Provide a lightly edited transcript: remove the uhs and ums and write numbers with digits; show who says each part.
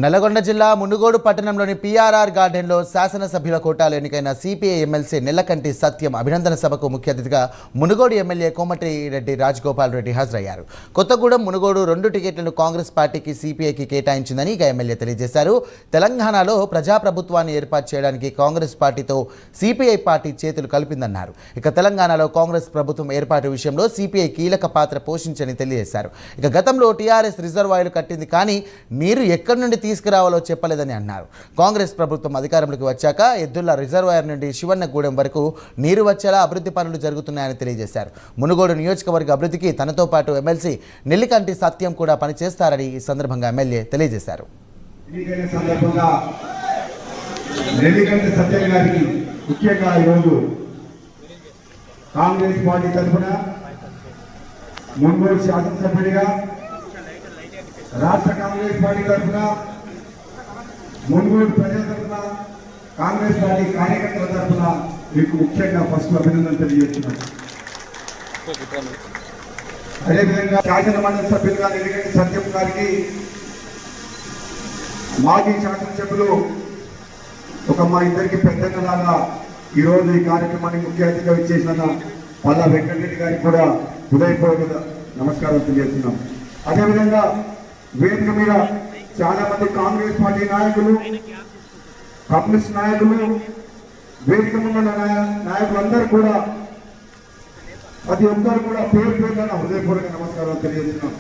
Speaker 1: నల్లగొండ జిల్లా మునుగోడు పట్టణంలోని పీఆర్ఆర్ గార్డెన్లో శాసనసభ్యుల కోటాలో ఎన్నికైన సిపిఐ ఎమ్మెల్సీ నెల్లకంటి సత్యం అభినందన సభకు ముఖ్య అతిథిగా మునుగోడు ఎమ్మెల్యే కోమటిరెడ్డి రాజగోపాల్ రెడ్డి హాజరయ్యారు. కొత్తగూడెం మునుగోడు 2 టికెట్లను కాంగ్రెస్ పార్టీకి సిపిఐకి కేటాయించిందని ఇక ఎమ్మెల్యే తెలియజేశారు. తెలంగాణలో ప్రజాప్రభుత్వాన్ని ఏర్పాటు చేయడానికి కాంగ్రెస్ పార్టీతో సిపిఐ పార్టీ చేతులు కలిపిందన్నారు. ఇక తెలంగాణలో కాంగ్రెస్ ప్రభుత్వం ఏర్పాటు విషయంలో సిపిఐ కీలక పాత్ర పోషించని తెలియజేశారు. ఇక గతంలో టీఆర్ఎస్ రిజర్వాయర్లు కట్టింది కానీ నీరు ఎక్కడి నుండి తీసుకురావాలో చెప్పలేదని అన్నారు. కాంగ్రెస్ ప్రభుత్వం అధికారంలోకి వచ్చాక ఎద్దుల రిజర్వాయర్ నుండి శివన్నగూడెం వరకు నీరు వచ్చేలా అభివృద్ధి పనులు జరుగుతున్నాయని తెలియజేశారు. మునుగోడు నియోజకవర్గ అభివృద్ధికి తనతో పాటు ఎమ్మెల్సీ నెల్లికంటి సత్యం కూడా పనిచేస్తారని ఈ సందర్భంగా ఎమ్మెల్యే తెలియజేశారు.
Speaker 2: కాంగ్రెస్ పార్టీ తరఫున మునుగోడు శాసనసభ్యుడిగా, రాష్ట్ర కాంగ్రెస్ పార్టీ తరఫున మునుగోడు ప్రజల తరఫున, కాంగ్రెస్ పార్టీ కార్యకర్తల తరఫున మీకు ముఖ్యంగా ఫస్ట్ అభినందనలు తెలియజేస్తున్నాను. అదేవిధంగా శాసన మండలి సభ్యులుగా నెల్లికంటి సత్యం గారికి, మాజీ శాసనసభ్యులు మా ఇద్దరికి పెద్దలాగా ఈరోజు ఈ కార్యక్రమానికి ముఖ్య అతిథిగా ఇచ్చేసిన పల్లా వెంకటరెడ్డి గారికి కూడా హృదయపూర్వక నమస్కారం తెలియజేస్తున్నాం. అదేవిధంగా వేదిక మీద చాలా మంది కాంగ్రెస్ పార్టీ నాయకులు, కమ్యూనిస్ట్ నాయకులు, వేదిక ఉన్న నాయకులందరూ కూడా ప్రతి ఒక్కరు కూడా పేరు పేరున హృదయపూర్వక నమస్కారాలు తెలియజేస్తున్నాం.